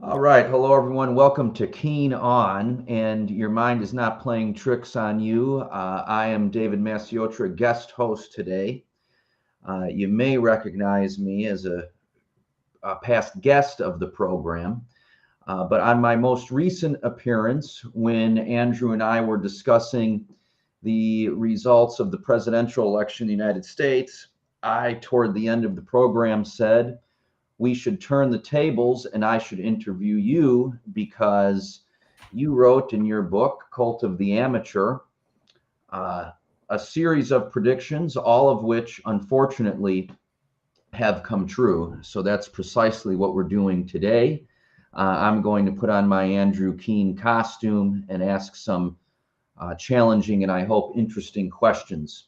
All right. Hello, everyone. Welcome to Keen On, and your mind is not playing tricks on you. I am David Mascriotra, guest host today. You may recognize me as a past guest of the program, but on my most recent appearance, when Andrew and I were discussing the results of the presidential election in the United States, I, toward the end of the program, said, we should turn the tables and I should interview you because you wrote in your book, Cult of the Amateur, uh, a series of predictions, all of which unfortunately have come true. So that's precisely what we're doing today. I'm going to put on my Andrew Keen costume and ask some challenging and I hope interesting questions.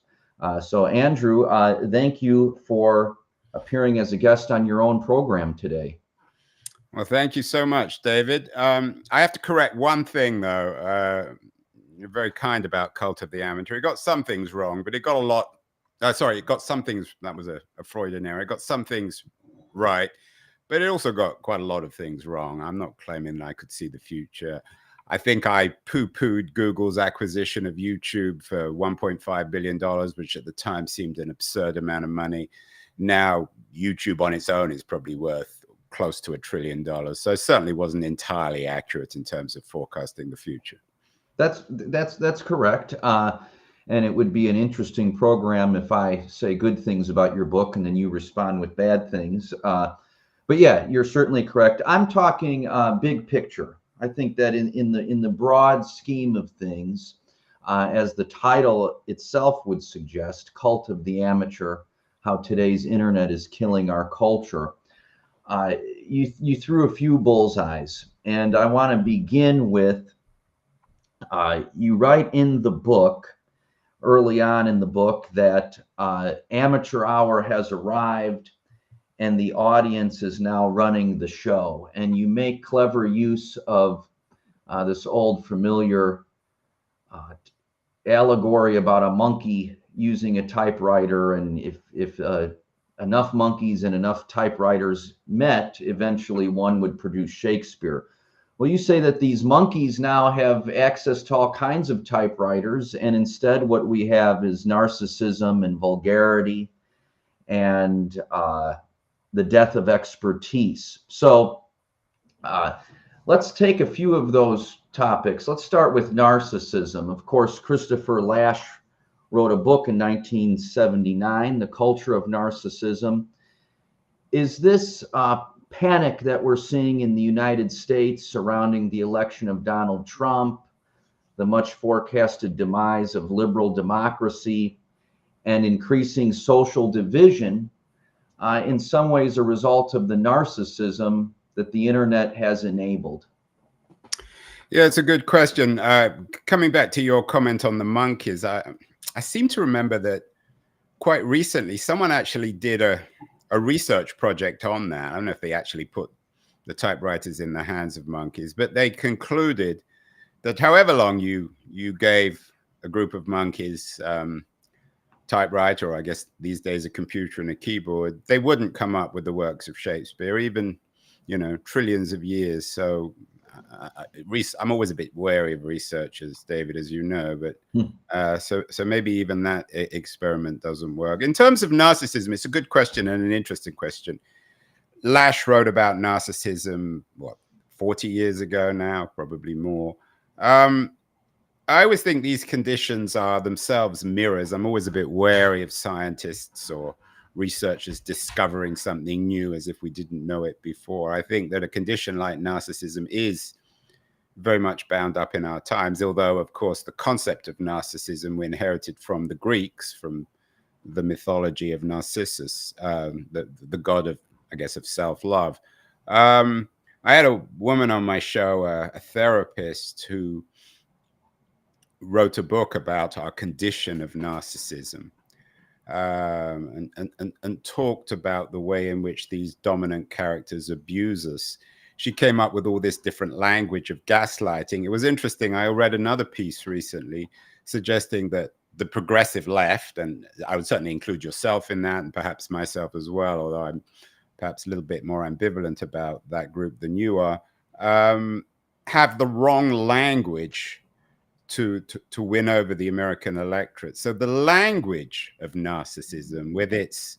So, Andrew, thank you for appearing as a guest on your own program today. Well, thank you so much, David. I have to correct one thing, though. You're very kind about Cult of the Amateur. It got some things wrong, but it got a lot. Sorry, it got some things. That was a Freudian error. It got some things right, but it also got quite a lot of things wrong. I'm not claiming that I could see the future. I think I poo-pooed Google's acquisition of YouTube for $1.5 billion, which at the time seemed an absurd amount of money. Now, YouTube on its own is probably worth close to $1 trillion. So it certainly wasn't entirely accurate in terms of forecasting the future. That's correct. And it would be an interesting program if I say good things about your book and then you respond with bad things. But yeah, you're certainly correct. I'm talking big picture. I think that in the broad scheme of things, as the title itself would suggest, Cult of the Amateur, how today's internet is killing our culture. You threw a few bullseyes, and I want to begin with, you write in the book, early on in the book, that amateur hour has arrived and the audience is now running the show. And you make clever use of this old familiar allegory about a monkey using a typewriter, and if enough monkeys and enough typewriters met, eventually one would produce Shakespeare. Well, you say that these monkeys now have access to all kinds of typewriters, and instead what we have is narcissism and vulgarity and the death of expertise. So let's take a few of those topics. Let's start with narcissism. Of course, Christopher Lasch wrote a book in 1979, The Culture of Narcissism. Is this panic that we're seeing in the United States surrounding the election of Donald Trump, the much forecasted demise of liberal democracy, and increasing social division, in some ways a result of the narcissism that the internet has enabled? Yeah, it's a good question. Coming back to your comment on the monkeys, I seem to remember that quite recently someone actually did a research project on that. I don't know if they actually put the typewriters in the hands of monkeys, but they concluded that however long you gave a group of monkeys typewriter, or I guess these days a computer and a keyboard, they wouldn't come up with the works of Shakespeare, even, trillions of years. So I'm always a bit wary of researchers, David, as you know, but so maybe even that experiment doesn't work. In terms of narcissism, it's a good question and an interesting question. Lasch wrote about narcissism, 40 years ago now, probably more. I always think these conditions are themselves mirrors. I'm always a bit wary of scientists or researchers discovering something new as if we didn't know it before. I think that a condition like narcissism is very much bound up in our times, although, of course, the concept of narcissism we inherited from the Greeks, from the mythology of Narcissus, the god of, I guess, of self-love. I had a woman on my show, a therapist, who wrote a book about our condition of narcissism, and talked about the way in which these dominant characters abuse us. She came up with all this different language of gaslighting. It was interesting. I read another piece recently suggesting that the progressive left, and I would certainly include yourself in that, and perhaps myself as well, although I'm perhaps a little bit more ambivalent about that group than you are, have the wrong language to win over the American electorate. So the language of narcissism, with its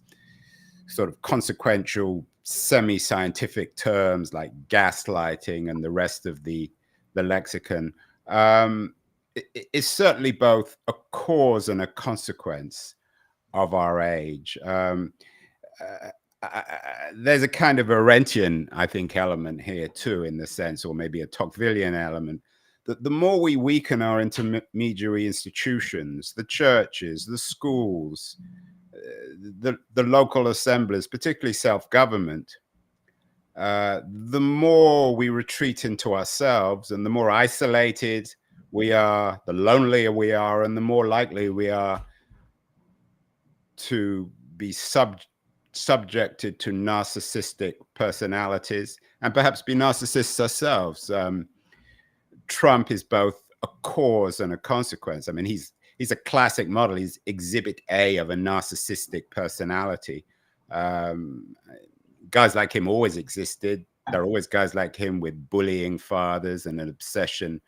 sort of consequential semi-scientific terms like gaslighting and the rest of the lexicon, is certainly both a cause and a consequence of our age. There's a kind of Arendtian, I think, element here too, in the sense, or maybe a Tocquevillian element, that the more we weaken our intermediary institutions, the churches, the schools, the local assemblies, particularly self-government, the more we retreat into ourselves, and the more isolated we are, the lonelier we are, and the more likely we are to be subjected to narcissistic personalities and perhaps be narcissists ourselves. Trump is both a cause and a consequence. I mean, he's a classic model. He's exhibit A of a narcissistic personality. Guys like him always existed. There are always guys like him with bullying fathers and an obsession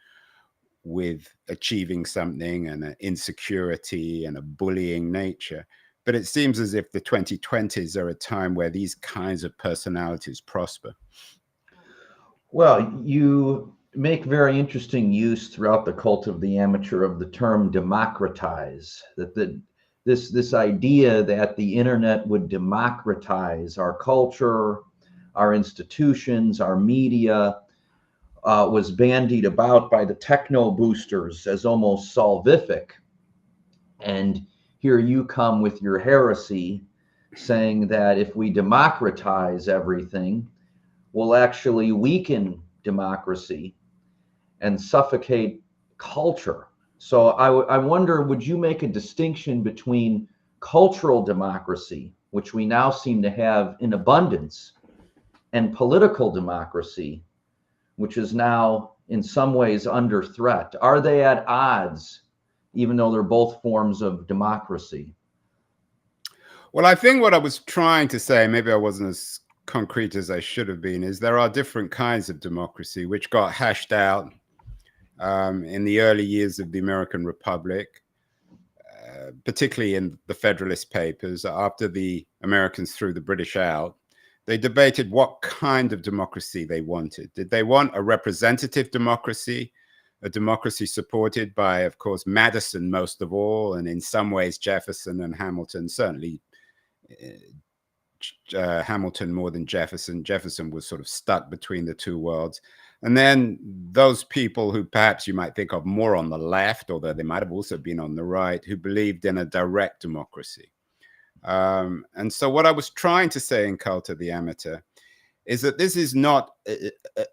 with achieving something and an insecurity and a bullying nature. But it seems as if the 2020s are a time where these kinds of personalities prosper. Well, you make very interesting use throughout the Cult of the Amateur of the term democratize, that this idea that the internet would democratize our culture, our institutions, our media, was bandied about by the techno boosters as almost salvific. And here you come with your heresy saying that if we democratize everything, we'll actually weaken democracy and suffocate culture. So I wonder, would you make a distinction between cultural democracy, which we now seem to have in abundance, and political democracy, which is now in some ways under threat? Are they at odds, even though they're both forms of democracy? Well, I think what I was trying to say, maybe I wasn't as concrete as I should have been, is there are different kinds of democracy which got hashed out in the early years of the American Republic, particularly in the Federalist Papers. After the Americans threw the British out, they debated what kind of democracy they wanted. Did they want a representative democracy, a democracy supported by, of course, Madison most of all, and in some ways Jefferson and Hamilton, certainly Hamilton more than Jefferson. Jefferson was sort of stuck between the two worlds. And then those people who perhaps you might think of more on the left, although they might have also been on the right, who believed in a direct democracy. And so what I was trying to say in Cult of the Amateur is that this is not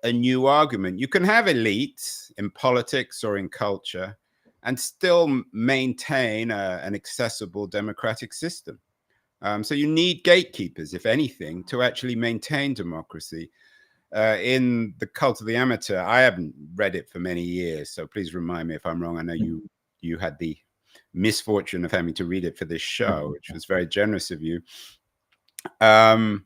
a new argument. You can have elites in politics or in culture and still maintain an accessible democratic system. So you need gatekeepers, if anything, to actually maintain democracy. In the Cult of the Amateur, I haven't read it for many years, so please remind me if I'm wrong. I know you had the misfortune of having to read it for this show, which was very generous of you. I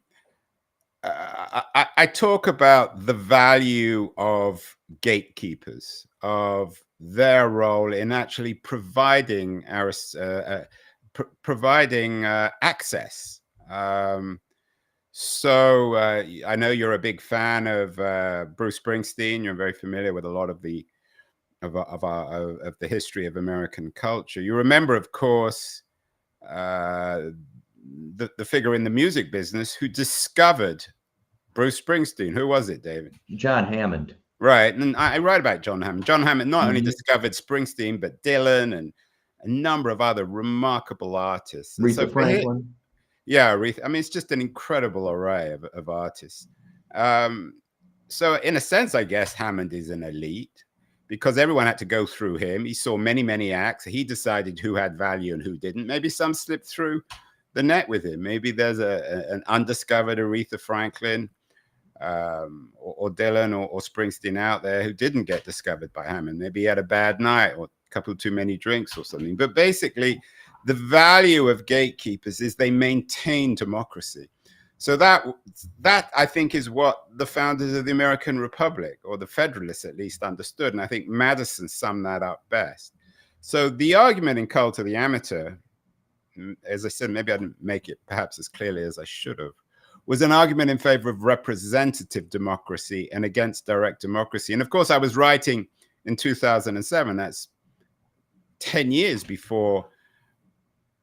talk about the value of gatekeepers, of their role in actually providing access. So I know you're a big fan of Bruce Springsteen. You're very familiar with a lot of the history of American culture. You remember, of course, the figure in the music business who discovered Bruce Springsteen. Who was it, David? John Hammond. Right, and I write about John Hammond. John Hammond not only discovered Springsteen, but Dylan and a number of other remarkable artists. Aretha Franklin. Yeah, Aretha. I mean, it's just an incredible array of artists. So in a sense, I guess Hammond is an elite because everyone had to go through him. He saw many, many acts. He decided who had value and who didn't. Maybe some slipped through the net with him. Maybe there's an undiscovered Aretha Franklin or Dylan or Springsteen out there who didn't get discovered by Hammond. Maybe he had a bad night or a couple too many drinks or something. But basically, the value of gatekeepers is they maintain democracy. So that I think is what the founders of the American Republic, or the Federalists at least, understood. And I think Madison summed that up best. So the argument in Cult of the Amateur, as I said, maybe I didn't make it perhaps as clearly as I should have, was an argument in favor of representative democracy and against direct democracy. And of course, I was writing in 2007. That's 10 years before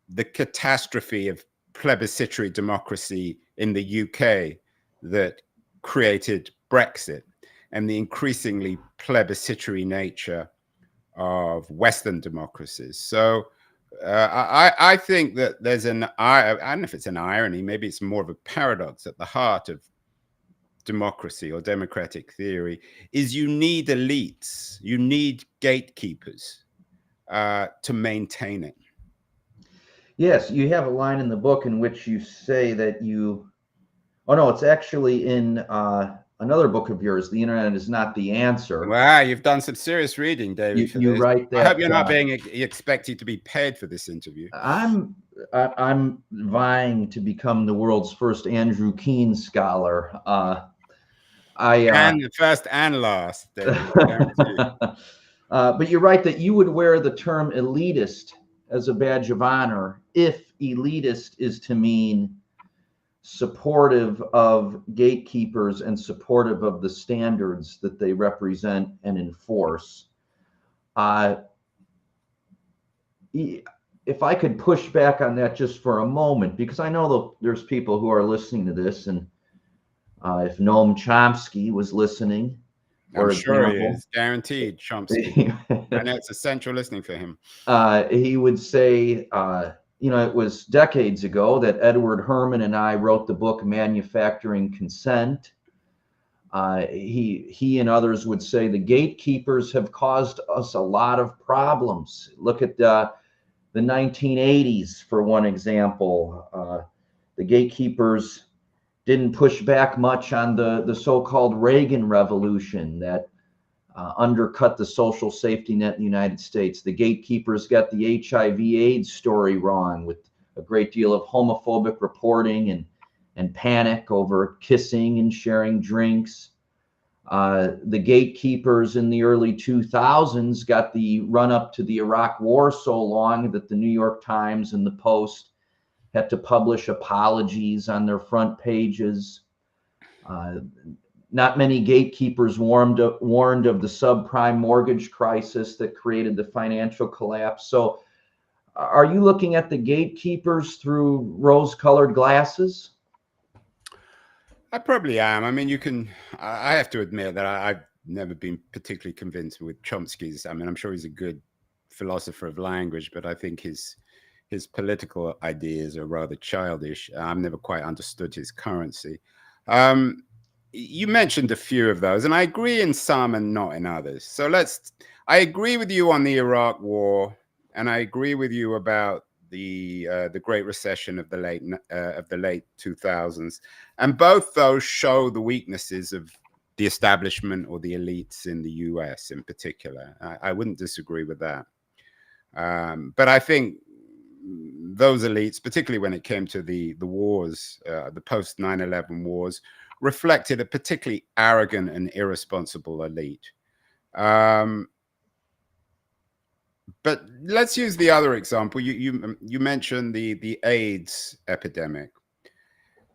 the catastrophe of plebiscitary democracy in the UK that created Brexit, and the increasingly plebiscitary nature of Western democracies. So I think that there's I don't know if it's an irony, maybe it's more of a paradox at the heart of democracy or democratic theory, is you need elites, you need gatekeepers to maintain it. Yes, you have a line in the book in which you say that oh no, it's actually in another book of yours, The Internet is Not the Answer. Wow, you've done some serious reading, David. You write that. I hope you're not being expected to be paid for this interview. I'm vying to become the world's first Andrew Keene scholar. And the first and last, David, but you're right that you would wear the term elitist as a badge of honor if elitist is to mean supportive of gatekeepers and supportive of the standards that they represent and enforce. If I could push back on that just for a moment, because I know there's people who are listening to this, and if Noam Chomsky was listening, I'm sure he is, guaranteed, Chomsky. I know it's essential listening for him. He would say, it was decades ago that Edward Herman and I wrote the book Manufacturing Consent. He and others would say the gatekeepers have caused us a lot of problems. Look at the 1980s, for one example. The gatekeepers didn't push back much on the so-called Reagan Revolution that undercut the social safety net in the United States. The gatekeepers got the HIV/AIDS story wrong, with a great deal of homophobic reporting and panic over kissing and sharing drinks. The gatekeepers in the early 2000s got the run-up to the Iraq War so long that the New York Times and the Post had to publish apologies on their front pages. Not many gatekeepers warned of the subprime mortgage crisis that created the financial collapse. So are you looking at the gatekeepers through rose-colored glasses? I probably am. I mean, I have to admit that I've never been particularly convinced with Chomsky's. I mean, I'm sure he's a good philosopher of language, but I think his political ideas are rather childish. I've never quite understood his currency. You mentioned a few of those, and I agree in some and not in others. So I agree with you on the Iraq War, and I agree with you about the Great Recession of the late 2000s, and both those show the weaknesses of the establishment or the elites in the US in particular. I wouldn't disagree with that, but I think those elites, particularly when it came to the wars, the post 9/11 wars, reflected a particularly arrogant and irresponsible elite. But let's use the other example. You mentioned the AIDS epidemic.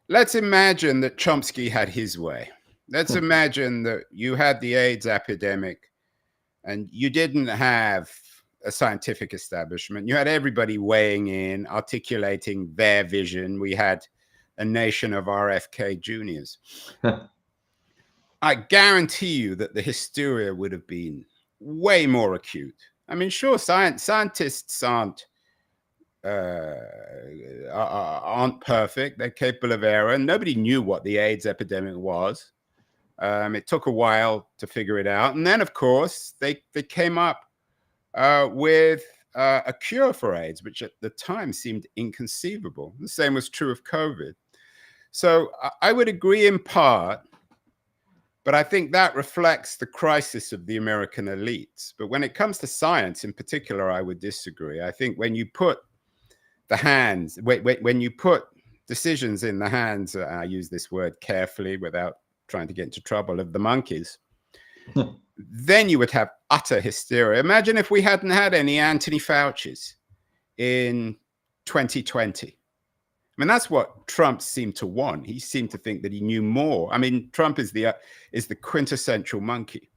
Let's imagine that Chomsky had his way. Let's imagine that you had the AIDS epidemic and you didn't have a scientific establishment. You had everybody weighing in, articulating their vision. We had a nation of RFK juniors. I guarantee you that the hysteria would have been way more acute. I mean, sure, scientists aren't perfect. They're capable of error. Nobody knew what the AIDS epidemic was. It took a while to figure it out. And then, of course, they came up with a cure for AIDS, which at the time seemed inconceivable. The same was true of COVID. So I would agree in part, but I think that reflects the crisis of the American elites. But when it comes to science in particular, I would disagree. I think when you put when you put decisions in the hands, I use this word carefully without trying to get into trouble, of the monkeys, then you would have utter hysteria. Imagine if we hadn't had any Anthony Fauci's in 2020. I mean, that's what Trump seemed to want. He seemed to think that he knew more. I mean, Trump is the quintessential monkey.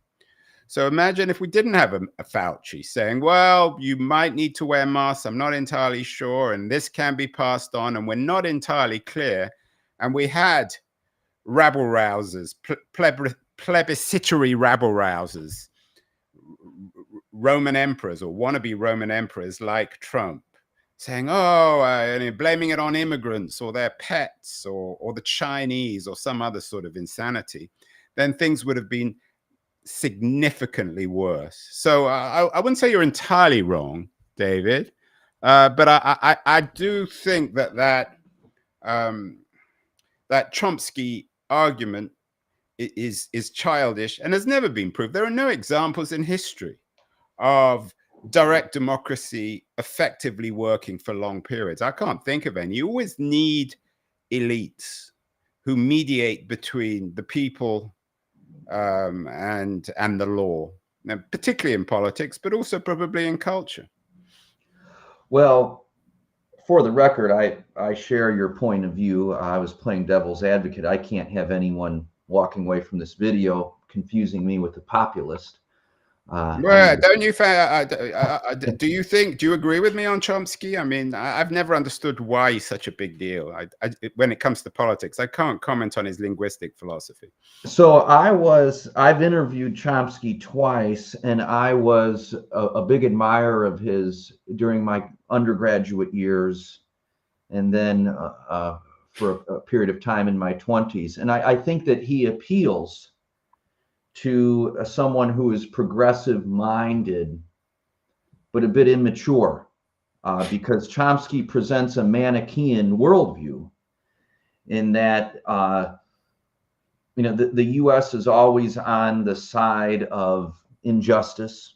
So imagine if we didn't have a Fauci saying, well, you might need to wear masks. I'm not entirely sure. And this can be passed on. And we're not entirely clear. And we had rabble rousers, plebiscitary rabble rousers, Roman emperors or wannabe Roman emperors like Trump saying, oh, blaming it on immigrants or their pets or the Chinese or some other sort of insanity, then things would have been significantly worse. So I wouldn't say you're entirely wrong, David, but I do think that Chomsky argument is childish and has never been proved. There are no examples in history of direct democracy effectively working for long periods. I can't think of any. You always need elites who mediate between the people and the law, now, particularly in politics, but also probably in culture. Well, for the record, I share your point of view. I was playing devil's advocate. I can't have anyone walking away from this video confusing me with a populist. Well, don't you? Do you agree with me on Chomsky? I mean, I've never understood why he's such a big deal. When it comes to politics, I can't comment on his linguistic philosophy. So I've interviewed Chomsky twice, and I was a big admirer of his during my undergraduate years, and then for a period of time in my 20s. And I think that he appeals to someone who is progressive minded, but a bit immature, because Chomsky presents a Manichaean worldview in that, the U.S. is always on the side of injustice,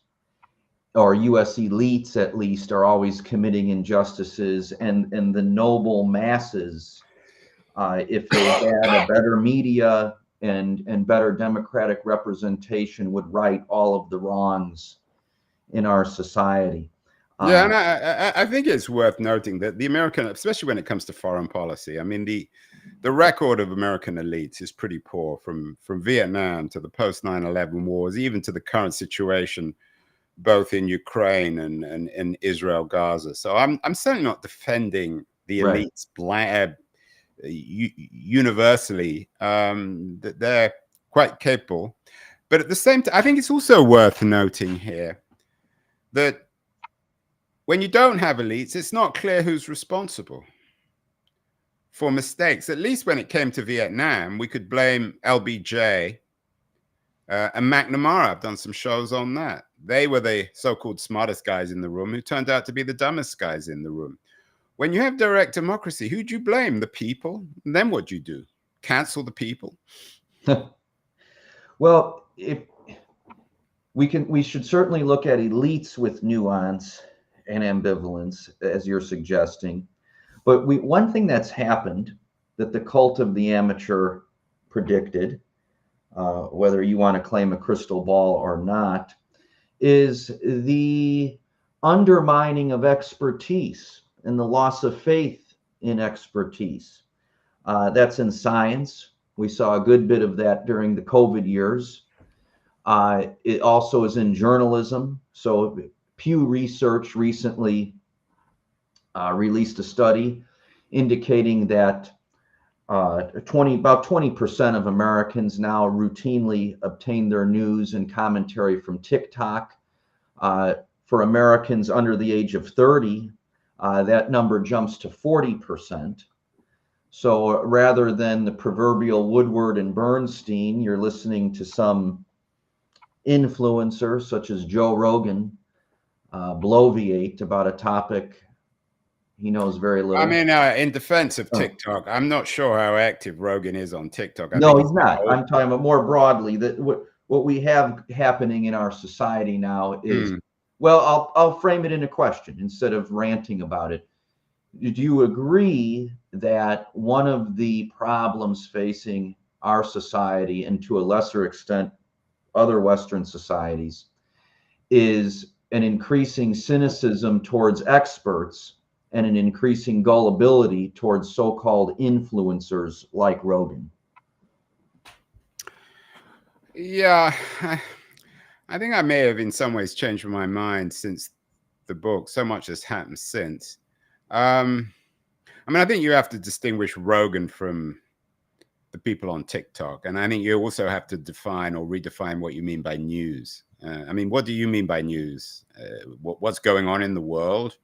or U.S. elites at least are always committing injustices, and the noble masses, if they had a better media and better democratic representation, would right all of the wrongs in our society. Yeah, and I think it's worth noting that the American, especially when it comes to foreign policy, I mean, the record of American elites is pretty poor from Vietnam to the post 9/11 wars, even to the current situation, both in Ukraine and Israel, Gaza. So I'm certainly not defending the elites universally. That they're quite capable, but at the same time, I think it's also worth noting here that when you don't have elites, it's not clear who's responsible for mistakes. At least when it came to Vietnam, we could blame LBJ and McNamara. I've done some shows on that. They were the so-called smartest guys in the room who turned out to be the dumbest guys in the room. When you have direct democracy, who do you blame? The people? And then what do you do? Cancel the people? Well, we should certainly look at elites with nuance and ambivalence, as you're suggesting. But one thing that's happened that the cult of the amateur predicted, whether you want to claim a crystal ball or not, is the undermining of expertise and the loss of faith in expertise. That's in science. We saw a good bit of that during the COVID years. It also is in journalism. So Pew Research recently released a study indicating that about 20% of Americans now routinely obtain their news and commentary from TikTok. For Americans under the age of 30, that number jumps to 40%. So rather than the proverbial Woodward and Bernstein, you're listening to some influencer such as Joe Rogan bloviate about a topic he knows very little. I mean, in defense of TikTok, I'm not sure how active Rogan is on TikTok. No, he's not. I'm talking about more broadly that what we have happening in our society now is, well, I'll frame it in a question instead of ranting about it. Do you agree that one of the problems facing our society, and to a lesser extent other Western societies, is an increasing cynicism towards experts and an increasing gullibility towards so-called influencers like Rogan? Yeah, I think I may have in some ways changed my mind since the book. So much has happened since. I mean, I think you have to distinguish Rogan from the people on TikTok. And I think you also have to define or redefine what you mean by news. I mean, what do you mean by news? What's going on in the world?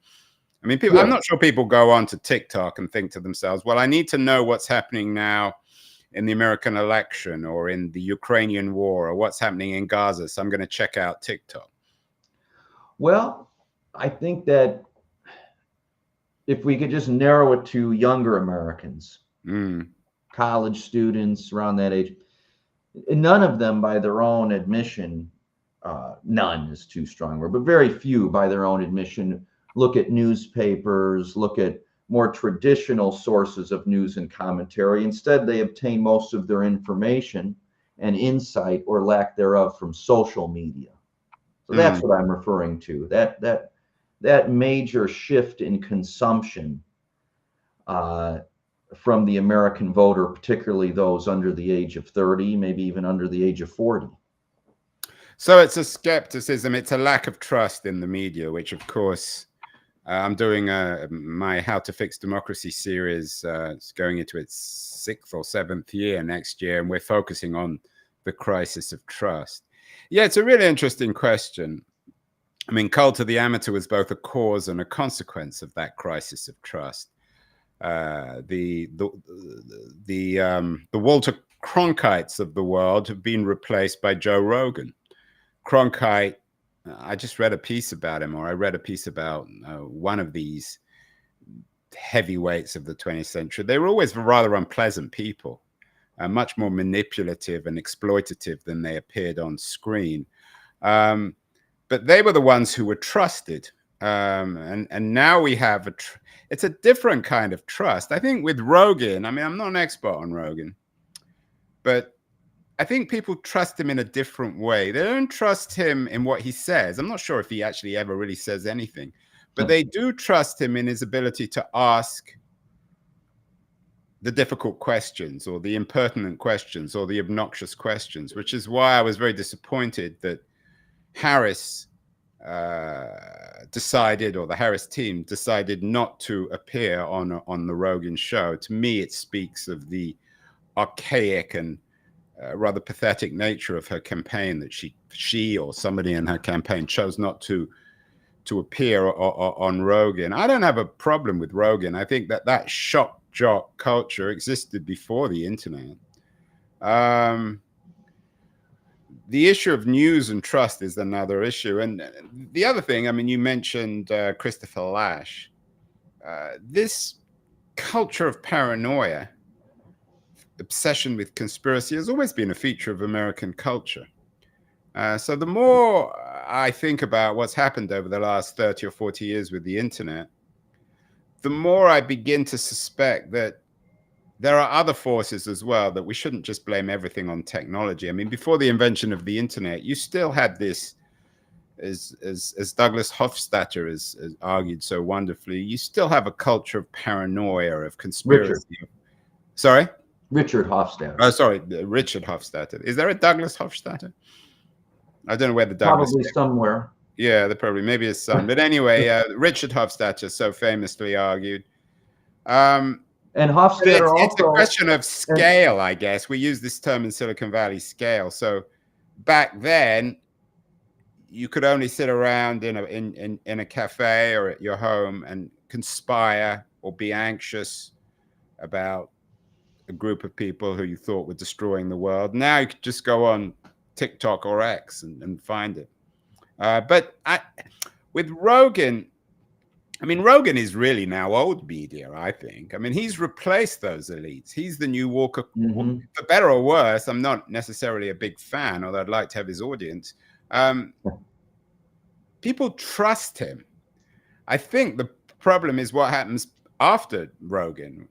I mean, people, I'm not sure people go on to TikTok and think to themselves, well, I need to know what's happening now in the American election or in the Ukrainian war or what's happening in Gaza. So I'm going to check out TikTok. Well, I think that if we could just narrow it to younger Americans, college students around that age, none of them by their own admission, none is too strong, but very few by their own admission look at newspapers, look at more traditional sources of news and commentary. Instead, they obtain most of their information and insight or lack thereof from social media. So that's what I'm referring to. That major shift in consumption from the American voter, particularly those under the age of 30, maybe even under the age of 40. So it's a skepticism, it's a lack of trust in the media, which of course I'm doing my How to Fix Democracy series. It's going into its 6th or 7th year next year, and we're focusing on the crisis of trust. Yeah, it's a really interesting question. I mean, Cult of the Amateur was both a cause and a consequence of that crisis of trust. The Walter Cronkites of the world have been replaced by Joe Rogan. Cronkite, I just read a piece about him, or I read a piece about one of these heavyweights of the 20th century. They were always rather unpleasant people, much more manipulative and exploitative than they appeared on screen. But they were the ones who were trusted. And now we have it's a different kind of trust. I think with Rogan, I mean, I'm not an expert on Rogan, but I think people trust him in a different way. They don't trust him in what he says. I'm not sure if he actually ever really says anything, but they do trust him in his ability to ask the difficult questions or the impertinent questions or the obnoxious questions, which is why I was very disappointed that Harris decided, or the Harris team decided not to appear on the Rogan show. To me, it speaks of the archaic and rather pathetic nature of her campaign, that she or somebody in her campaign chose not to appear on Rogan. I don't have a problem with Rogan. I think that shock jock culture existed before the internet. The issue of news and trust is another issue. And the other thing, I mean, you mentioned Christopher Lasch. This culture of paranoia, obsession with conspiracy, has always been a feature of American culture. So the more I think about what's happened over the last 30 or 40 years with the internet, the more I begin to suspect that there are other forces as well, that we shouldn't just blame everything on technology. I mean, before the invention of the internet, you still had this, as Douglas Hofstadter has argued so wonderfully, you still have a culture of paranoia, of conspiracy. Sorry? Richard Hofstadter. Oh, sorry, Richard Hofstadter. Is there a Douglas Hofstadter? I don't know where the Douglas. Probably somewhere. Yeah, probably, maybe his son. But anyway, Richard Hofstadter so famously argued. And Hofstadter it's a question of scale, I guess. We use this term in Silicon Valley, scale. So back then, you could only sit around in a cafe or at your home and conspire or be anxious about a group of people who you thought were destroying the world. Now you could just go on TikTok or X and find it. But with Rogan, I mean, Rogan is really now old media, I think. I mean, he's replaced those elites. He's the new Walker. For better or worse, I'm not necessarily a big fan, although I'd like to have his audience. People trust him. I think the problem is what happens after Rogan.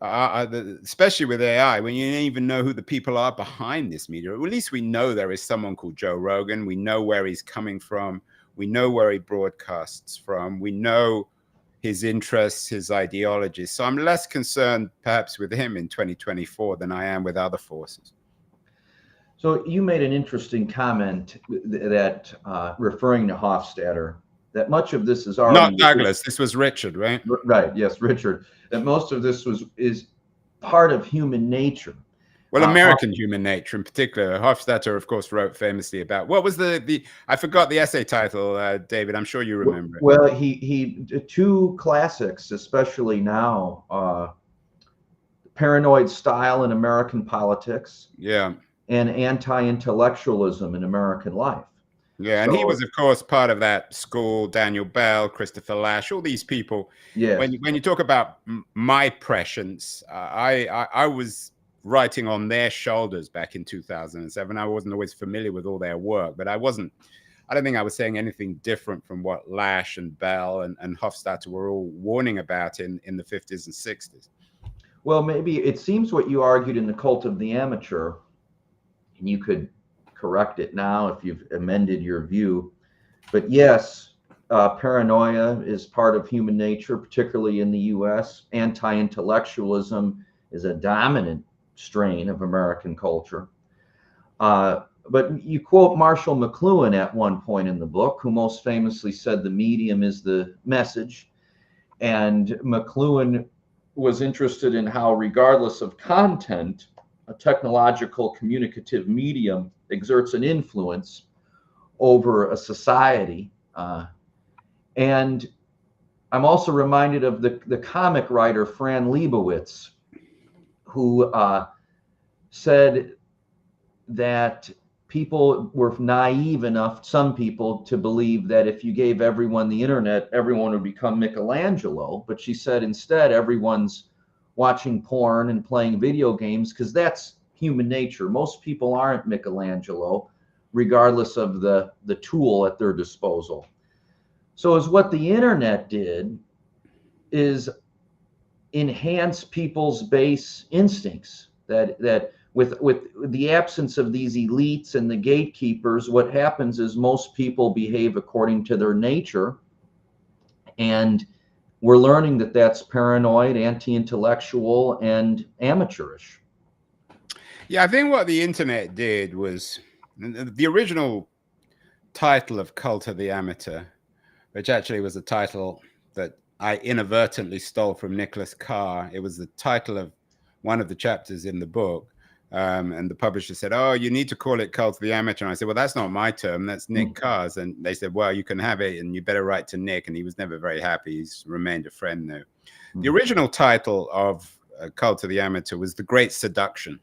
Especially with AI, when you don't even know who the people are behind this media. At least we know there is someone called Joe Rogan. We know where he's coming from. We know where he broadcasts from. We know his interests, his ideologies. So I'm less concerned perhaps with him in 2024 than I am with other forces. So you made an interesting comment that referring to Hofstadter, that much of this is already not Douglas. This was Richard, right? Right. Yes, Richard. That most of this is part of human nature. Well, American human nature in particular. Hofstadter, of course, wrote famously about what was the I forgot the essay title, David. I'm sure you remember it. Well, he two classics, especially now, Paranoid Style in American Politics. Yeah. And anti-intellectualism in American life. Yeah, and he was, of course, part of that school. Daniel Bell, Christopher Lasch, all these people. Yeah. When you talk about my prescience, I was writing on their shoulders back in 2007. I wasn't always familiar with all their work, but I don't think I was saying anything different from what Lasch and Bell and Hofstadter were all warning about in the 50s and 60s. Well, maybe it seems what you argued in The Cult of the Amateur, and you could correct it now if you've amended your view. But yes, paranoia is part of human nature, particularly in the US. Anti-intellectualism is a dominant strain of American culture. But you quote Marshall McLuhan at one point in the book, who most famously said the medium is the message. And McLuhan was interested in how, regardless of content, a technological communicative medium exerts an influence over a society. And I'm also reminded of the comic writer Fran Lebowitz, who said that people were naive enough, some people, to believe that if you gave everyone the internet, everyone would become Michelangelo. But she said instead, everyone's watching porn and playing video games because that's human nature. Most people aren't Michelangelo, regardless of the tool at their disposal. So is what the internet did is enhance people's base instincts, that with the absence of these elites and the gatekeepers, what happens is most people behave according to their nature. And we're learning that that's paranoid, anti-intellectual, and amateurish. Yeah, I think what the internet did was the original title of Cult of the Amateur, which actually was a title that I inadvertently stole from Nicholas Carr. It was the title of one of the chapters in the book. And the publisher said, "Oh, you need to call it Cult of the Amateur." And I said, "Well, that's not my term. That's Nick Carr's." And they said, "Well, you can have it, and you better write to Nick." And he was never very happy. He's remained a friend now. The original title of Cult of the Amateur was The Great Seduction.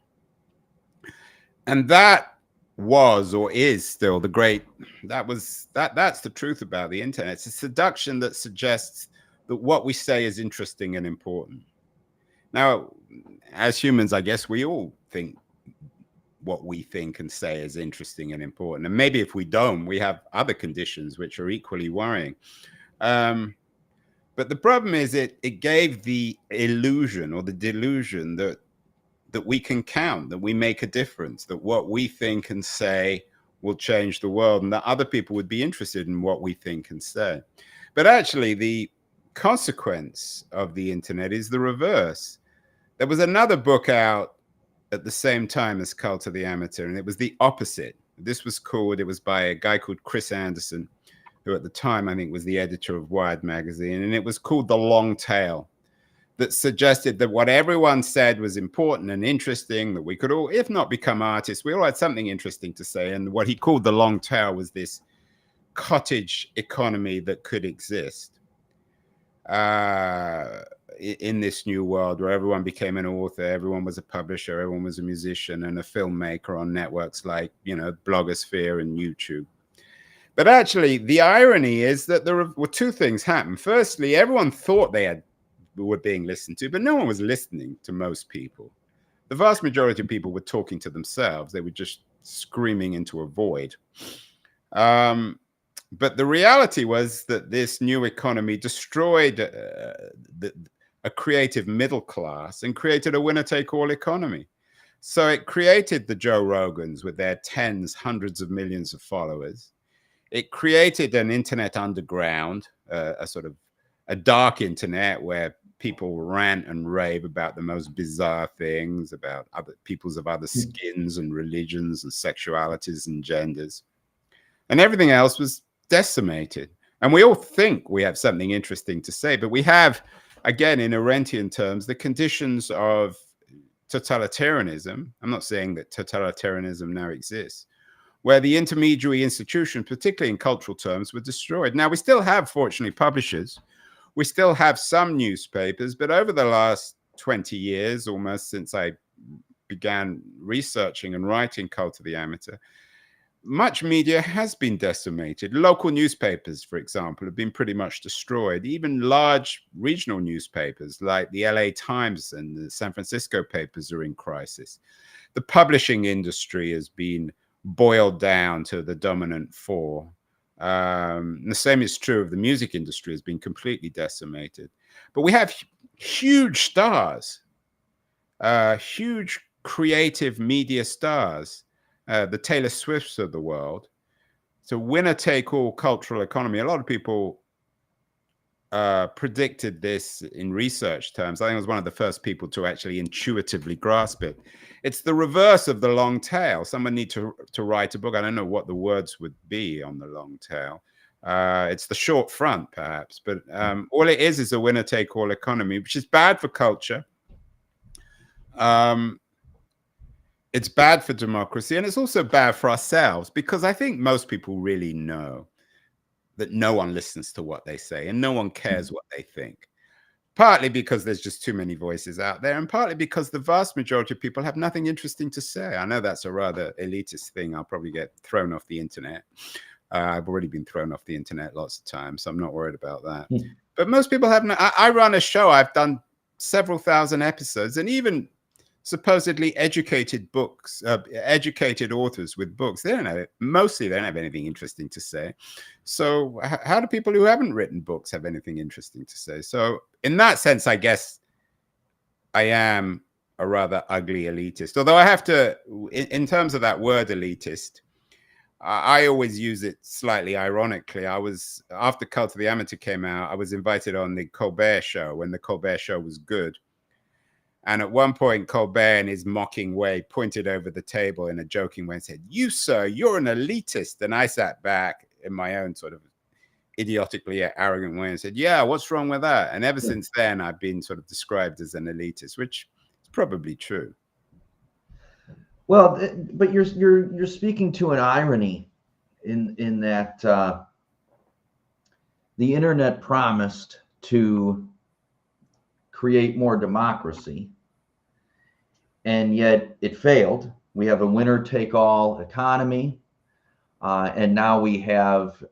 And that was, or is still, the great, that's the truth about the internet. It's a seduction that suggests that what we say is interesting and important. Now, as humans, I guess we all think what we think and say is interesting and important. And maybe if we don't, we have other conditions which are equally worrying. But the problem is it gave the illusion or the delusion that we can count, that we make a difference, that what we think and say will change the world, and that other people would be interested in what we think and say. But actually, the consequence of the internet is the reverse. There was another book out at the same time as Cult of the Amateur, and it was the opposite. This was called, it was by a guy called Chris Anderson, who at the time I think was the editor of Wired magazine, and it was called The Long Tail, that suggested that what everyone said was important and interesting, that we could all, if not become artists, we all had something interesting to say. And what he called the long tail was this cottage economy that could exist in this new world where everyone became an author, everyone was a publisher, everyone was a musician and a filmmaker on networks like, Blogosphere and YouTube. But actually, the irony is that there were two things happen. Firstly, everyone thought they were being listened to, but no one was listening to most people. The vast majority of people were talking to themselves. They were just screaming into a void. But the reality was that this new economy destroyed a creative middle class and created a winner-take-all economy. So it created the Joe Rogans with their tens, hundreds of millions of followers. It created an internet underground, a sort of a dark internet where people rant and rave about the most bizarre things, about other peoples of other skins and religions and sexualities and genders. And everything else was decimated. And we all think we have something interesting to say, but we have, again, in Arendtian terms, the conditions of totalitarianism. I'm not saying that totalitarianism now exists, where the intermediary institutions, particularly in cultural terms, were destroyed. Now, we still have, fortunately, publishers. We still have some newspapers, but over the last 20 years, almost since I began researching and writing Cult of the Amateur, much media has been decimated. Local newspapers, for example, have been pretty much destroyed. Even large regional newspapers like the LA Times and the San Francisco papers are in crisis. The publishing industry has been boiled down to the dominant four. And the same is true of the music industry, has been completely decimated. But we have huge stars, huge creative media stars, the Taylor Swifts of the world. So winner-take-all cultural economy. A lot of people predicted this in research terms. I think I was one of the first people to actually intuitively grasp it. It's the reverse of the long tail. Someone need to write a book. I don't know what the words would be on the long tail. It's the short front, perhaps. But all it is a winner-take-all economy, which is bad for culture. It's bad for democracy, and it's also bad for ourselves, because I think most people really know that no one listens to what they say and no one cares what they think. Partly because there's just too many voices out there, and partly because the vast majority of people have nothing interesting to say. I know that's a rather elitist thing. I'll probably get thrown off the internet. I've already been thrown off the internet lots of times, so I'm not worried about that. But most people have no. I run a show. I've done several thousand episodes, and even supposedly educated educated authors with books, they don't have it. Mostly they don't have anything interesting to say. So how do people who haven't written books have anything interesting to say? So in that sense, I guess I am a rather ugly elitist. Although I have to, in terms of that word elitist, I always use it slightly ironically. After Cult of the Amateur came out, I was invited on the Colbert Show when the Colbert Show was good. And at one point, Colbert, in his mocking way, pointed over the table in a joking way and said, "You, sir, you're an elitist." And I sat back in my own sort of idiotically arrogant way and said, "Yeah, what's wrong with that?" And ever since then, I've been sort of described as an elitist, which is probably true. Well, but you're speaking to an irony in that the internet promised to create more democracy, and yet it failed. We have a winner-take-all economy, and now we have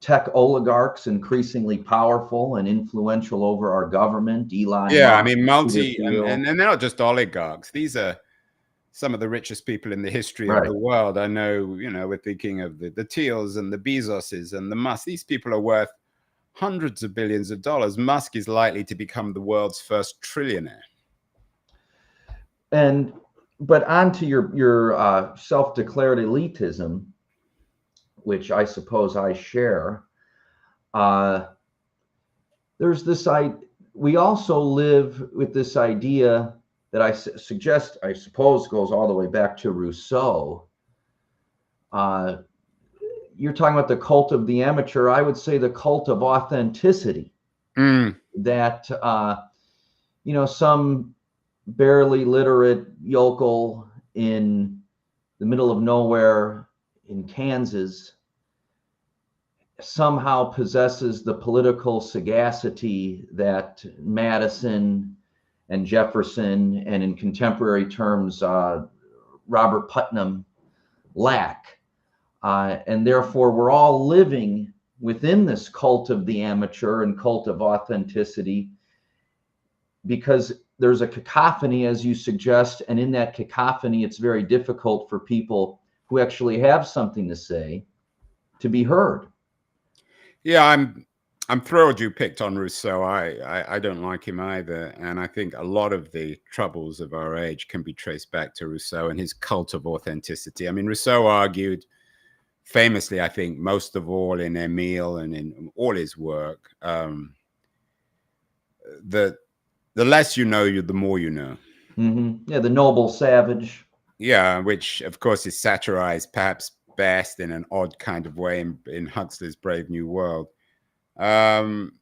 tech oligarchs increasingly powerful and influential over our government. Elon Yeah, Musk, I mean, and they're not just oligarchs. These are some of the richest people in the history of the world. I know, we're thinking of the Thiels and the Bezoses and the Musk. These people are worth hundreds of billions of dollars. Musk is likely to become the world's first trillionaire. But on to your self-declared elitism, which I suppose I share. There's this we also live with this idea that I suppose goes all the way back to Rousseau. You're talking about the cult of the amateur. I would say the cult of authenticity. That some barely literate yokel in the middle of nowhere in Kansas somehow possesses the political sagacity that Madison and Jefferson, and in contemporary terms, Robert Putnam, lack. And therefore, we're all living within this cult of the amateur and cult of authenticity, because there's a cacophony, as you suggest, and in that cacophony, it's very difficult for people who actually have something to say to be heard. Yeah, I'm thrilled you picked on Rousseau. I don't like him either, and I think a lot of the troubles of our age can be traced back to Rousseau and his cult of authenticity. I mean, Rousseau argued famously, I think, most of all in Emile and in all his work, that the less you know, the more you know. Mm-hmm. Yeah, the noble savage. Yeah, which of course is satirized perhaps best in an odd kind of way in Huxley's Brave New World. And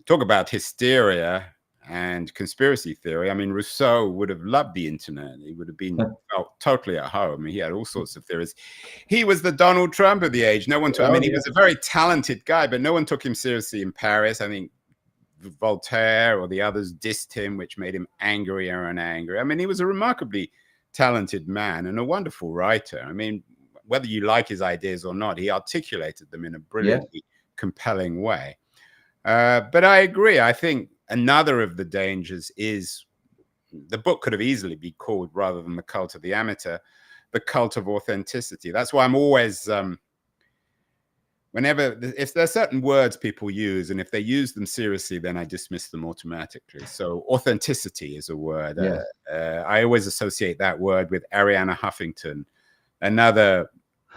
talk about hysteria and conspiracy theory. I mean, Rousseau would have loved the internet. He would have been felt totally at home. He had all sorts of theories. He was the Donald Trump of the age. No one took, I mean, he was a very talented guy, but no one took him seriously in Paris. I think Voltaire or the others dissed him, which made him angrier and angrier. I mean, he was a remarkably talented man and a wonderful writer. I mean, whether you like his ideas or not, he articulated them in a brilliantly compelling way. But I agree. I think another of the dangers is the book could have easily been called, rather than The Cult of the Amateur, The Cult of Authenticity. That's why I'm always, if there are certain words people use, and if they use them seriously, then I dismiss them automatically. So authenticity is a word. I always associate that word with Arianna Huffington, another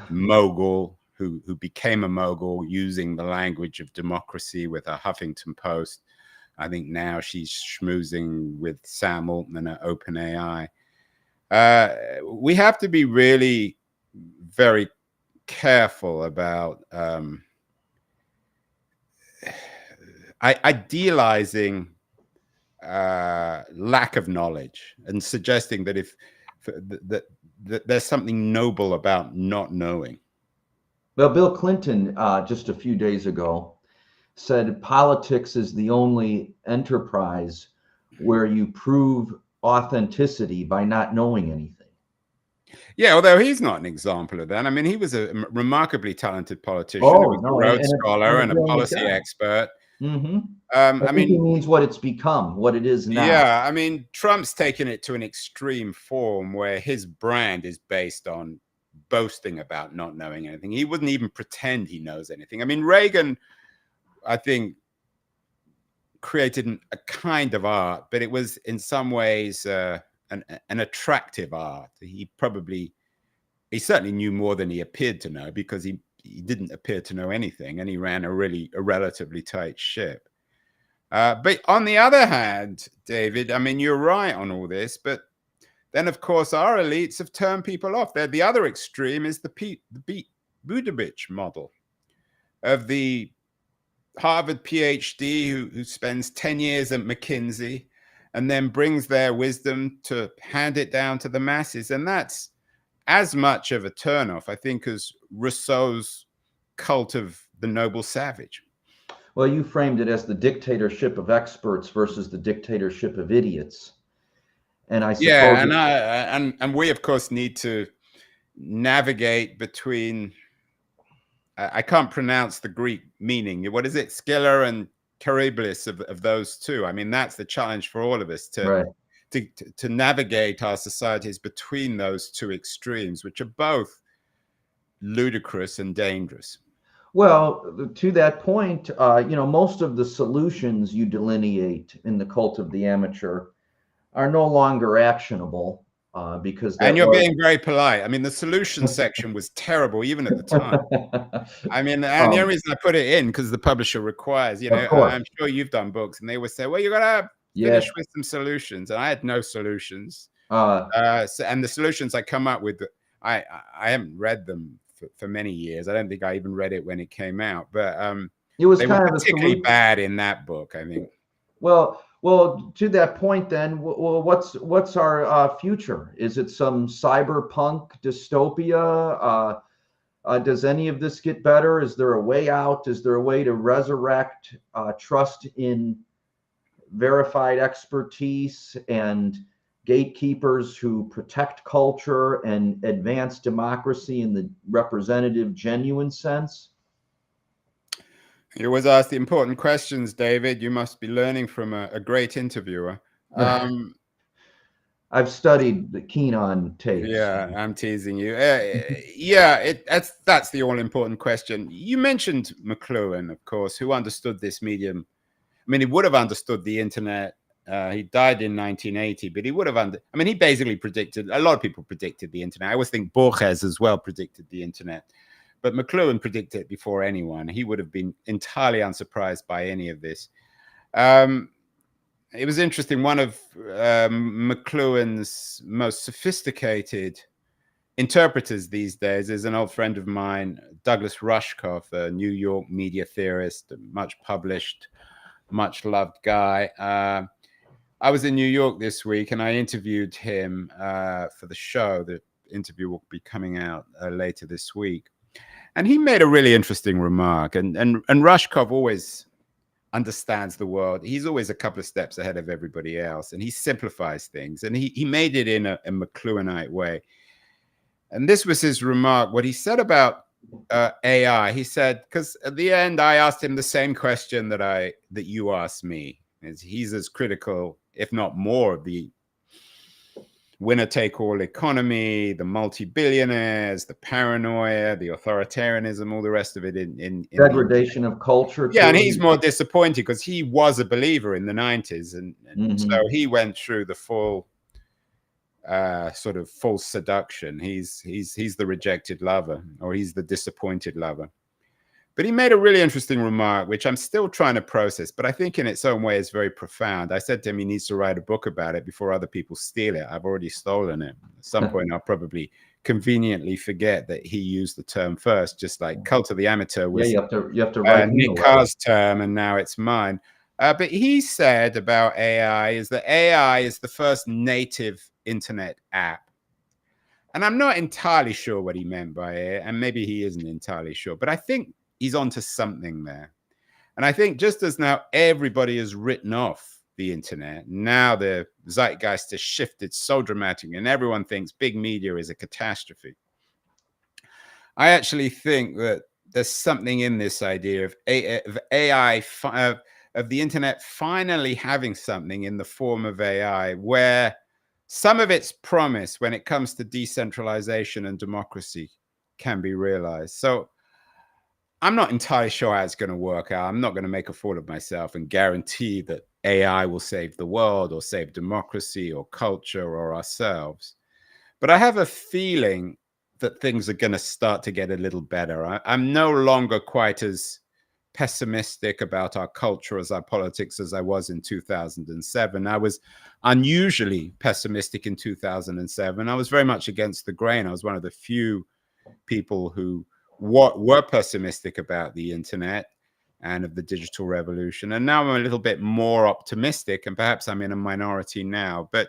mogul who became a mogul using the language of democracy with her Huffington Post. I think now she's schmoozing with Sam Altman at OpenAI. We have to be really very careful about idealizing lack of knowledge and suggesting that that there's something noble about not knowing. Well, Bill Clinton, just a few days ago, said politics is the only enterprise where you prove authenticity by not knowing anything. Yeah, although he's not an example of that. I mean, he was a remarkably talented politician, Oh, a no, Rhodes Scholar and a policy guy. expert. Mm-hmm. I think he mean, means what it's become, what it is now. yeah, I mean, Trump's taken it to an extreme form where his brand is based on boasting about not knowing anything. He wouldn't even pretend he knows anything. I mean, Reagan, I think, created a kind of art, but it was in some ways an attractive art. He certainly knew more than he appeared to know, because he didn't appear to know anything, and he ran a relatively tight ship. But on the other hand, David, I mean, you're right on all this, but then of course our elites have turned people off. The other extreme is the Pete Buttigieg model of the Harvard PhD who spends 10 years at McKinsey and then brings their wisdom to hand it down to the masses. And that's as much of a turnoff, I think, as Rousseau's cult of the noble savage. Well, you framed it as the dictatorship of experts versus the dictatorship of idiots. And I suppose, yeah, and we of course need to navigate between, I can't pronounce the Greek meaning. What is it? Scylla and Charybdis of those two. I mean, that's the challenge for all of us to navigate our societies between those two extremes, which are both ludicrous and dangerous. Well, to that point, most of the solutions you delineate in the cult of the amateur are no longer actionable. Because and you're being very polite. I mean, the solution section was terrible even at the time. I mean, and the only reason I put it in because the publisher requires, I'm sure you've done books, and they always say, well, you got to finish with some solutions, and I had no solutions. And the solutions I come up with, I haven't read them for many years. I don't think I even read it when it came out, but it was they kind were of particularly bad in that book, I think. Well, to that point, then, what's our future? Is it some cyberpunk dystopia? Does any of this get better? Is there a way out? Is there a way to resurrect trust in verified expertise and gatekeepers who protect culture and advance democracy in the representative, genuine sense? You always ask the important questions, David. You must be learning from a great interviewer. I've studied the Keen on tapes. Yeah, I'm teasing you. Yeah, that's the all important question. You mentioned McLuhan, of course, who understood this medium. I mean, he would have understood the internet. He died in 1980, but he would have I mean, he basically predicted. A lot of people predicted the internet. I always think Borges as well predicted the internet, but McLuhan predicted it before anyone. He would have been entirely unsurprised by any of this. It was interesting. One of McLuhan's most sophisticated interpreters these days is an old friend of mine, Douglas Rushkoff, a New York media theorist, much published, much loved guy. I was in New York this week and I interviewed him for the show. The interview will be coming out later this week. And he made a really interesting remark. And Rushkoff always understands the world. He's always a couple of steps ahead of everybody else. And he simplifies things. And he made it in a McLuhanite way. And this was his remark. What he said about AI, he said, because at the end, I asked him the same question that you asked me. He's as critical, if not more, of the winner-take-all economy, the multi-billionaires, the paranoia, the authoritarianism, all the rest of it in degradation of culture. Yeah, and he's more disappointed because he was a believer in the 90s, and so he went through the full sort of false seduction. He's the rejected lover, or he's the disappointed lover. But he made a really interesting remark, which I'm still trying to process, but I think in its own way is very profound. I said to him he needs to write a book about it before other people steal it. I've already stolen it. At some point, I'll probably conveniently forget that he used the term first, just like Cult of the Amateur was you have to write Nick Carr's term, and now it's mine. But he said about AI is that AI is the first native internet app. And I'm not entirely sure what he meant by it, and maybe he isn't entirely sure, but I think he's onto something there. And I think just as now everybody has written off the internet, now the zeitgeist has shifted so dramatically and everyone thinks big media is a catastrophe. I actually think that there's something in this idea of AI, of the internet finally having something in the form of AI where some of its promise when it comes to decentralization and democracy can be realized. So I'm not entirely sure how it's going to work out. I'm not going to make a fool of myself and guarantee that AI will save the world or save democracy or culture or ourselves. But I have a feeling that things are going to start to get a little better. I'm no longer quite as pessimistic about our culture as our politics as I was in 2007. I was unusually pessimistic in 2007. I was very much against the grain. I was one of the few people who were pessimistic about the internet and of the digital revolution. And now I'm a little bit more optimistic, and perhaps I'm in a minority now. But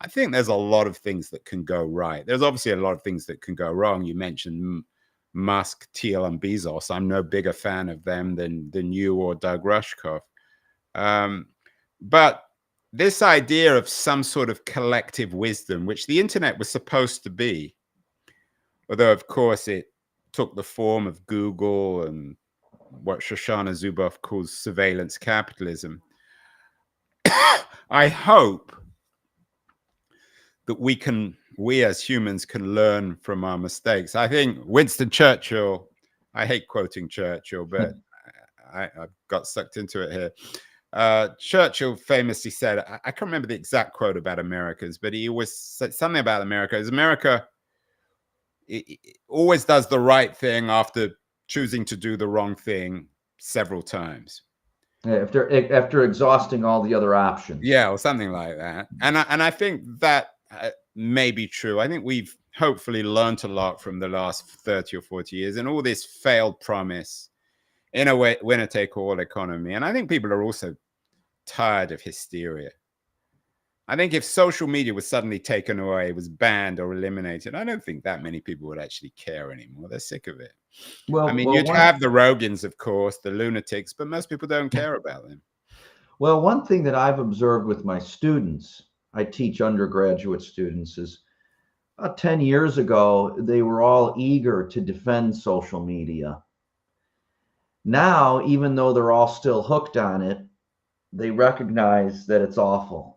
I think there's a lot of things that can go right. There's obviously a lot of things that can go wrong. You mentioned Musk, Thiel, and Bezos. I'm no bigger fan of them than you or Doug Rushkoff. But this idea of some sort of collective wisdom, which the internet was supposed to be, although of course it took the form of Google and what Shoshana Zuboff calls surveillance capitalism. I hope that we as humans can learn from our mistakes. I think Winston Churchill, I hate quoting Churchill, but I've got sucked into it here. Churchill famously said, I can't remember the exact quote about Americans, but he always said something about America. Is America it always does the right thing after choosing to do the wrong thing several times. Yeah, after exhausting all the other options. Yeah, or something like that. And I think that may be true. I think we've hopefully learned a lot from the last 30 or 40 years and all this failed promise in a way, winner-take-all economy. And I think people are also tired of hysteria. I think if social media was suddenly taken away, was banned or eliminated, I don't think that many people would actually care anymore. They're sick of it. Well, I mean, you'd have the Rogans, of course, the lunatics, but most people don't care about them. Well, one thing that I've observed with my students, I teach undergraduate students, is 10 years ago, they were all eager to defend social media. Now, even though they're all still hooked on it, they recognize that it's awful.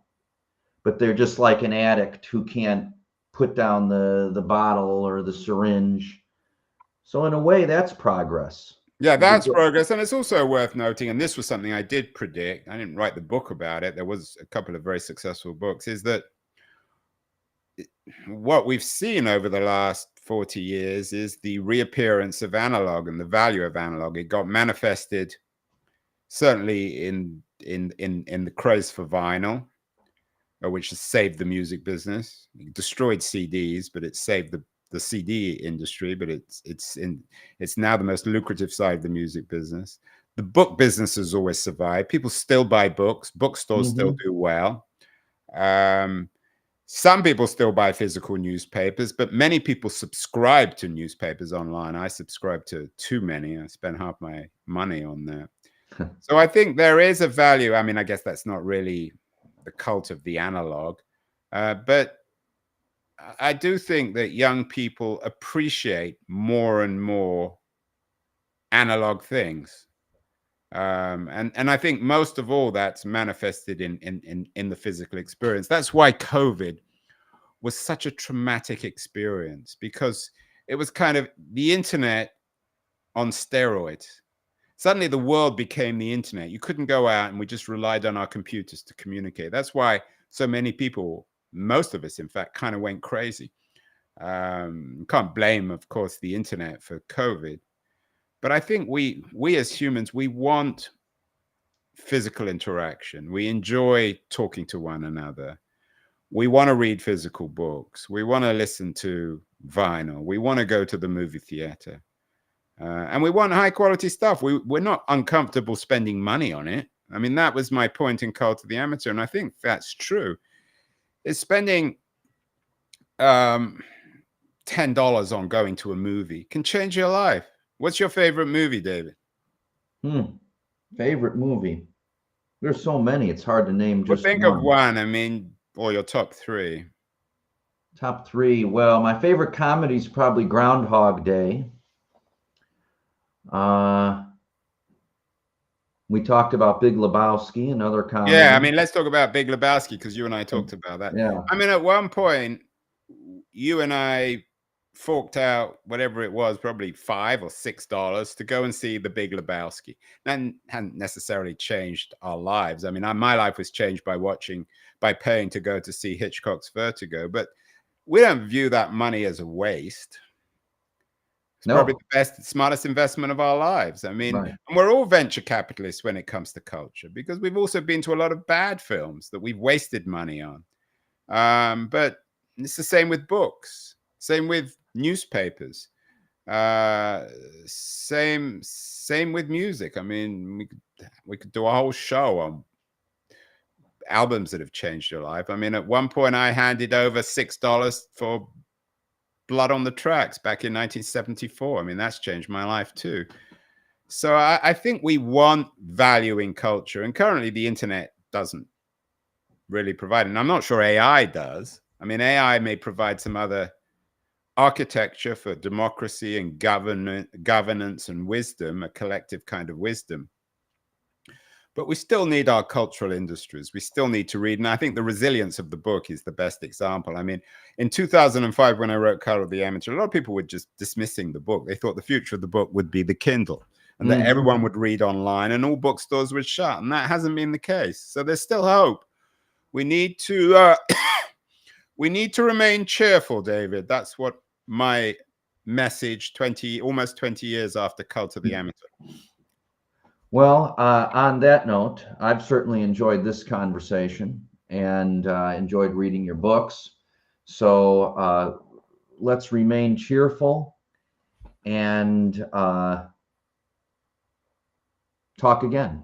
but they're just like an addict who can't put down the bottle or the syringe. So in a way, that's progress. Yeah, that's progress. And it's also worth noting, and this was something I did predict, I didn't write the book about it, there was a couple of very successful books, is that what we've seen over the last 40 years is the reappearance of analog and the value of analog. It got manifested certainly in the craze for vinyl, which has saved the music business. It destroyed CDs, but it saved the CD industry. But it's now the most lucrative side of the music business. The book business has always survived. People still buy books. Bookstores still do well. Some people still buy physical newspapers, but many people subscribe to newspapers online. I subscribe to too many. I spend half my money on that. So I think there is a value. I mean, I guess that's not really the cult of the analog, but I do think that young people appreciate more and more analog things. And I think most of all that's manifested in the physical experience. That's why COVID was such a traumatic experience, because it was kind of the internet on steroids. Suddenly the world became the internet. You couldn't go out, and we just relied on our computers to communicate. That's why so many people, most of us in fact, kind of went crazy. Can't blame, of course, the internet for COVID. But I think we as humans, we want physical interaction. We enjoy talking to one another. We want to read physical books. We want to listen to vinyl. We want to go to the movie theater. And we want high quality stuff. We're not uncomfortable spending money on it. I mean, that was my point in Cult of the Amateur, and I think that's true. Is spending $10 on going to a movie can change your life. What's your favorite movie, David? Favorite movie? There's so many. It's hard to name just think one. Of one. I mean, or your top three. Top three. Well, my favorite comedy is probably Groundhog Day. We talked about Big Lebowski, another comedy. Yeah, I mean, let's talk about Big Lebowski, because you and I talked about that. Yeah. I mean, at one point, you and I forked out whatever it was, probably $5 or $6 to go and see the Big Lebowski. That hadn't necessarily changed our lives. I mean, my life was changed by paying to go to see Hitchcock's Vertigo, but we don't view that money as a waste. It's probably the best, smartest investment of our lives. I mean, and we're all venture capitalists when it comes to culture, because we've also been to a lot of bad films that we've wasted money on. But it's the same with books, same with newspapers, same with music. I mean, we could do a whole show on albums that have changed your life. I mean, at one point I handed over $6 for Blood on the Tracks back in 1974. I mean, that's changed my life too. So I think we want value in culture, and currently the internet doesn't really provide, and I'm not sure AI does. I mean, AI may provide some other architecture for democracy and governance and wisdom, a collective kind of wisdom. But we still need our cultural industries. We still need to read. And I think the resilience of the book is the best example. I mean, in 2005, when I wrote Cult of the Amateur, a lot of people were just dismissing the book. They thought the future of the book would be the Kindle, and that everyone would read online and all bookstores would shut. And that hasn't been the case. So there's still hope. We need to we need to remain cheerful, David. That's what my message almost 20 years after Cult of the Amateur. Well, on that note, I've certainly enjoyed this conversation and enjoyed reading your books. So let's remain cheerful and talk again.